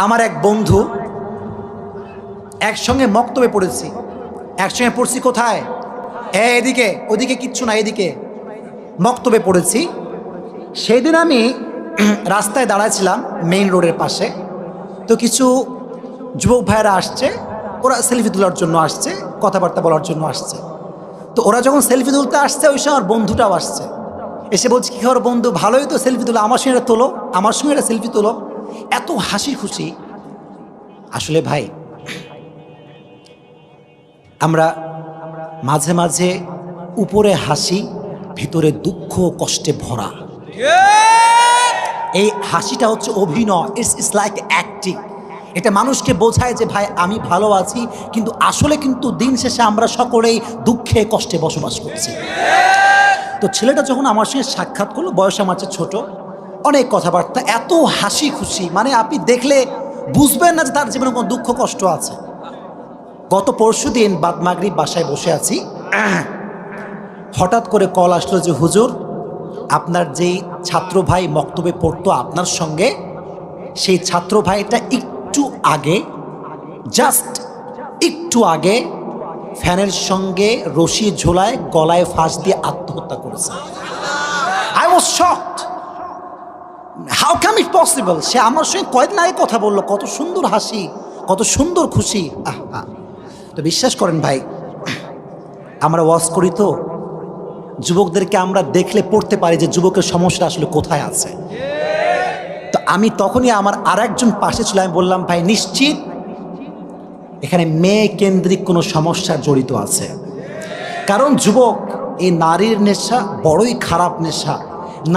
আমার এক বন্ধু, একসঙ্গে মক্তবে পড়েছি, একসঙ্গে পড়ছি কোথায়, এদিকে ওদিকে কিচ্ছু না, এদিকে মক্তবে পড়েছি। সেই দিন আমি রাস্তায় দাঁড়াচ্ছিলাম মেইন রোডের পাশে। তো কিছু যুবক ভাইয়েরা আসছে, ওরা সেলফি তোলার জন্য আসছে, কথাবার্তা বলার জন্য আসছে। তো ওরা যখন সেলফি তুলতে আসছে, ওই সময় আমার বন্ধুটাও আসছে। এসে বলছে, কী খবর বন্ধু, ভালোই তো, সেলফি তোলো, আমার সঙ্গে তোলো, আমার সঙ্গে একটা সেলফি তোলো। এত হাসি খুশি। আসলে ভাই, আমরা মাঝে মাঝে উপরে হাসি, ভিতরে দুঃখ কষ্টে ভরা। এই হাসিটা হচ্ছে অভিনয়, ইটস লাইক অ্যাক্টিং। এটা মানুষকে বোঝায় যে ভাই আমি ভালো আছি, কিন্তু আসলে কিন্তু দিন শেষে আমরা সকলেই দুঃখে কষ্টে বসবাস করছি। তো ছেলেটা যখন আমার সঙ্গে সাক্ষাৎ করলো, বয়স আমার চেয়ে ছোট, অনেক কথাবার্তা, এত হাসি খুশি, মানে আপনি দেখলে বুঝবেন না যে তার জীবনে কোনো দুঃখ কষ্ট আছে। গত পরশু দিন বাদ মাগরিব বাসায় বসে আছি, হঠাৎ করে কল আসলো যে হুজুর, আপনার যেই ছাত্র ভাই মক্তবে পড়তো আপনার সঙ্গে, সেই ছাত্র ভাইটা একটু আগে, জাস্ট একটু আগে ফ্যানের সঙ্গে রশি ঝোলায় গলায় ফাঁস দিয়ে আত্মহত্যা করেছে। I was shocked, how come it possible. সে আমার সঙ্গে কয়েকদিন আগে কথা বললো, কত সুন্দর হাসি, কত সুন্দর খুশি। তো বিশ্বাস করেন ভাই, আমরা ওয়াজ করি তো, যুবকদেরকে আমরা দেখলে পড়তে পারি যে যুবকের সমস্যা আসলে কোথায় আছে। তো আমি তখনই আমার আর একজন পাশে ছিল, আমি বললাম ভাই নিশ্চিত এখানে মেয়ে কেন্দ্রিক কোনো সমস্যা জড়িত আছে। কারণ যুবক, এই নারীর নেশা বড়ই খারাপ নেশা।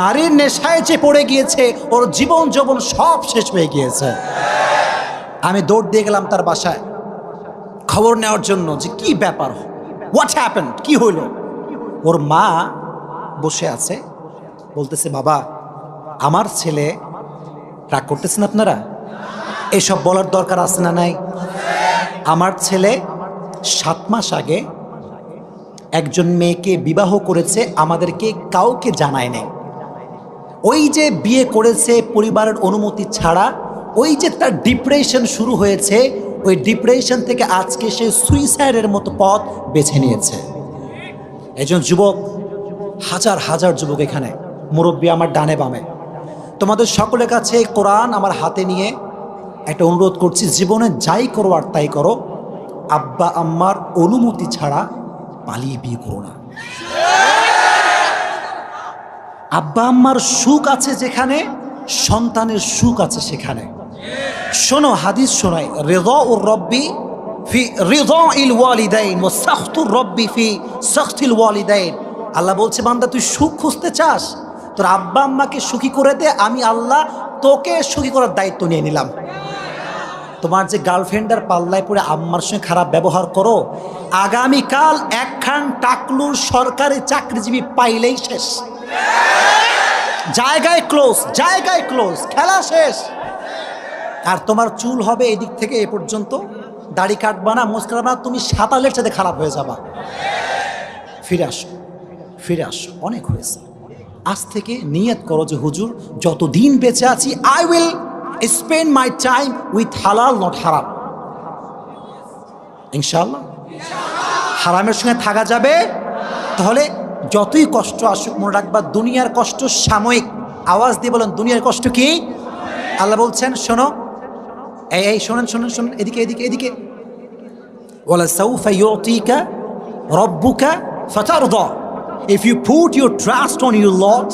নারীর নেশায় যে পড়ে গিয়েছে, ওর জীবন যৌবন সব শেষ হয়ে গিয়েছে। আমি দৌড় দিয়ে গেলাম তার বাসায় খবর নেওয়ার জন্য যে কি ব্যাপার, হোয়াট হ্যাপেন্ড, কি হইল। ওর মা বসে আছে, বলতেছে বাবা আমার ছেলে, রাগ করতেছেন আপনারা, এসব বলার দরকার আছে না নাই, আমার ছেলে 7 মাস আগে একজন মেয়েকে বিবাহ করেছে, আমাদেরকে কাউকে জানায় নাই। ওই যে বিয়ে করেছে পরিবারের অনুমতি ছাড়া, ওই যে তার ডিপ্রেশন শুরু হয়েছে, ওই ডিপ্রেশন থেকে আজকে সে সুইসাইডের মতো পথ বেছে নিয়েছে। একজন যুবক, হাজার হাজার যুবক এখানে, মুরব্বী আমার ডানে বামে, তোমাদের সকলের কাছে কোরআন আমার হাতে নিয়ে একটা অনুরোধ করছি, জীবনে যাই করো আর তাই করো, আব্বা আম্মার অনুমতি ছাড়া পালিয়ে বিয়ে করো না। আব্বা আম্মার সুখ আছে যেখানে, সন্তানের সুখ আছে সেখানে। শোনো, হাদিস শোনাই, রিদাউর রব্বি ফি রিদাইল ওয়ালিদাইন ওয়া সাখতুর রব্বি ফি সাখতিল ওয়ালিদাইন। আল্লাহ বলছে বান্দা, তুই সুখ খুঁজতে চাস, তোর আব্বা আম্মাকে সুখী করে দে, আমি আল্লাহ তোকে সুখী করার দায়িত্ব নিয়ে নিলাম। তোমার যে গার্লফ্রেন্ডের পাল্লায় পড়ে আম্মার সঙ্গে খারাপ ব্যবহার করো, আগামীকাল একখান টাকলুর সরকারি চাকরিজীবী পাইলেই শেষ, জায়গায় ক্লোজ, জায়গায় ক্লোজ, খেলা শেষ। আর তোমার চুল হবে এদিক থেকে এ পর্যন্ত, দাড়ি কাটবা না, মুছ কাটবা না, তুমি সাতালের সাথে খারাপ হয়ে যাবা। ফিরে আসো, ফিরে আসো, অনেক হয়েছে। আজ থেকে নিয়ত করো যে হুজুর যতদিন বেঁচে আছি, I will spend my time with হালাল, নট হারাম। ইনশাআল্লাহ হারামের সঙ্গে থাকা যাবে। তাহলে যতই কষ্ট আসুক, মনে রাখবা দুনিয়ার কষ্ট সাময়িক। আওয়াজ দিয়ে বলেন, দুনিয়ার কষ্ট কি? আল্লাহ বলছেন শোনো, এই শোনেন শোনেন শোনেন, এদিকে এদিকে এদিকে, ওয়ালা সাউফা ইউতিকা রাব্বুকা ফাতারদা। If you put your trust on your Lord,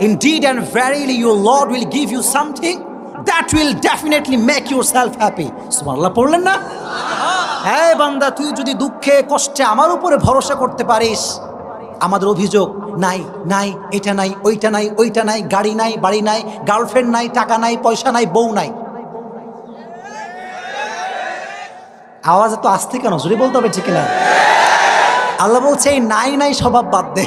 indeed and verily your Lord will give you something that will definitely make yourself happy. সুবহানাল্লাহ পড়লেন না? হ্যাঁ বান্দা, তুই যদি দুঃখে কষ্টে আমার উপরে ভরসা করতে পারিস। আমাদের অভিযোগ, নাই নাই, এটা নাই, ওইটা নাই, ওইটা নাই, গাড়ি নাই, বাড়ি নাই, গার্লফ্রেন্ড নাই, টাকা নাই, পয়সা নাই, বউ নাই। আওয়াজ তো আসতে কেন, জোরে বলতে হবে, ঠিক না? আল্লাহ বলছে এই নাই নাই স্বভাব বাদ দে,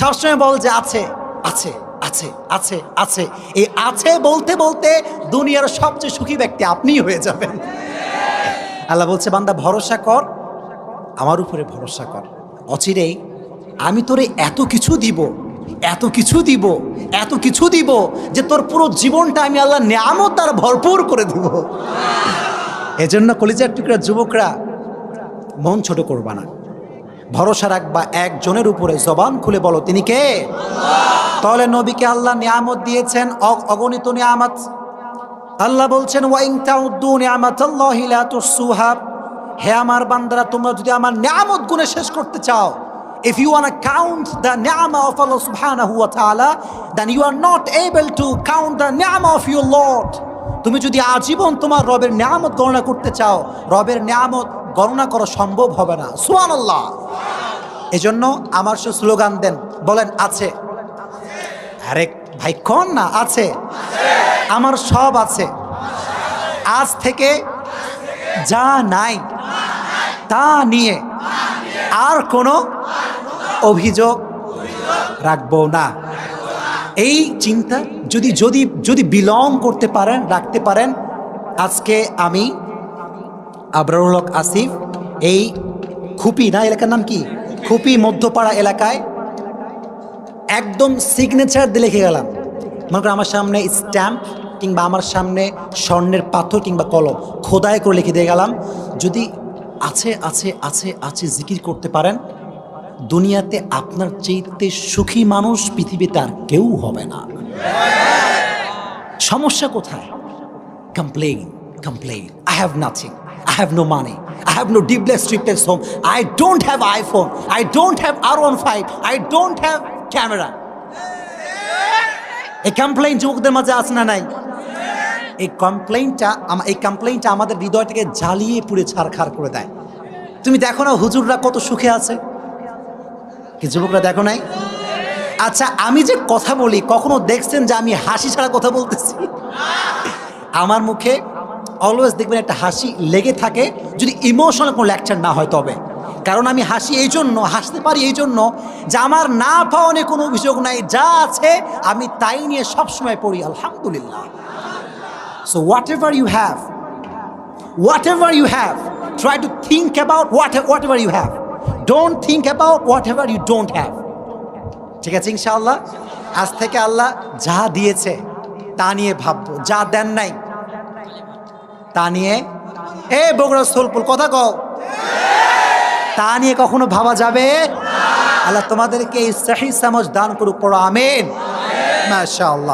সবসময় বল যে আছে আছে আছে আছে আছে। এই আছে বলতে বলতে দুনিয়ার সবচেয়ে সুখী ব্যক্তি আপনিই হয়ে যাবেন। আল্লাহ বলছে বান্দা ভরসা কর, আমার উপরে ভরসা কর, অচিরেই আমি তোরে এত কিছু দিব, এত কিছু দিব, এত কিছু দিব যে তোর পুরো জীবনটা আমি আল্লাহ নিয়ামত দ্বারা ভরপুর করে দিব। এজন্য কলিজার টুকরা যুবকরা, মন ছোট করবা না, ভরসা রাখবা একজনের উপরে। জবান খুলে বলো, তিনি কে? তাহলে নবীকে আল্লাহ নিয়ামত দিয়েছেন, অগণিত নিয়ামত। আল্লাহ বলছেন, ওয়া ইন তাউদ্দু নি'মাতাল্লাহি লা তুহসুহা। হে আমার বান্দারা, তোমরা যদি আমার নিয়ামত গুণে শেষ করতে চাও, if you want to count the ni'mah of Allah subhanahu wa ta'ala, then you are not able to count the ni'mah of your Lord. তুমি যদি আজীবন তোমার রবের নিয়ামত গণনা করতে চাও, রবের নিয়ামত গণনা করা সম্ভব হবে না। সুবহানাল্লাহ। এজন্য আমার সে স্লোগান দেন, বলেন আছে। আরে ভাই কোন না আছে? আমার সব আছে। আজ থেকে যা নাই তা নিয়ে আর কোনো অভিযোগ রাখবো না। এই চিন্তা যদি যদি যদি বিলং করতে পারেন, রাখতে পারেন। আজকে আমি আবরারুল হক আসিফ এই খুপি, না এলাকার নাম কি, খুপি মধ্যপাড়া এলাকায় একদম সিগনেচার দিয়ে লিখে গেলাম। মনে করেন আমার সামনে স্ট্যাম্প কিংবা আমার সামনে স্বর্ণের পাথর কিংবা কলম খোদাই করে লিখে দিয়ে গেলাম, যদি আছে আছে আছে আছে জিকির করতে পারেন, দুনিয়াতে আপনার চাইতে সুখী মানুষ পৃথিবীতে আর কেউ হবে না। সমস্যা কোথায়? Complain, complain. I have nothing, I have no money, I have no duplex home, I don't have iPhone, I don't have R15, I don't have camera। এই কমপ্লেইন যুবকদের মাঝে আছে না নাই? এই কমপ্লেইনটা আমাদের হৃদয়টাকে জ্বালিয়ে পুড়ে ছারখার করে দেয়। তুমি দেখো না হুজুররা কত সুখে আছে, কি যুবকরা দেখো নাই? আচ্ছা, আমি যে কথা বলি কখনো দেখছেন যে আমি হাসি ছাড়া কথা বলতেছি? আমার মুখে অলওয়েজ দেখবেন একটা হাসি লেগে থাকে, যদি ইমোশনাল কোনো লেকচার না হয় তবে। কারণ আমি হাসি এই জন্য, হাসতে পারি এই জন্য যে আমার না পাওয়া নিয়ে কোনো অভিযোগ নাই, যা আছে আমি তাই নিয়ে সবসময় পড়ি আলহামদুলিল্লাহ। So whatever you have, try to think about whatever you have. Don't think about whatever you don't have. ঠিক আছে ইনশাআল্লাহ? আজ থেকে আল্লাহ যা দিয়েছে তা নিয়ে ভাববো, যা দেন নাই তা নিয়ে, বগুড়া সোলপুর কথা কও, তা নিয়ে কখনো ভাবা যাবে? আল্লাহ তোমাদেরকে এই সহি সমঝ দান করুক, পড়ো আমিন। মাশাআল্লাহ।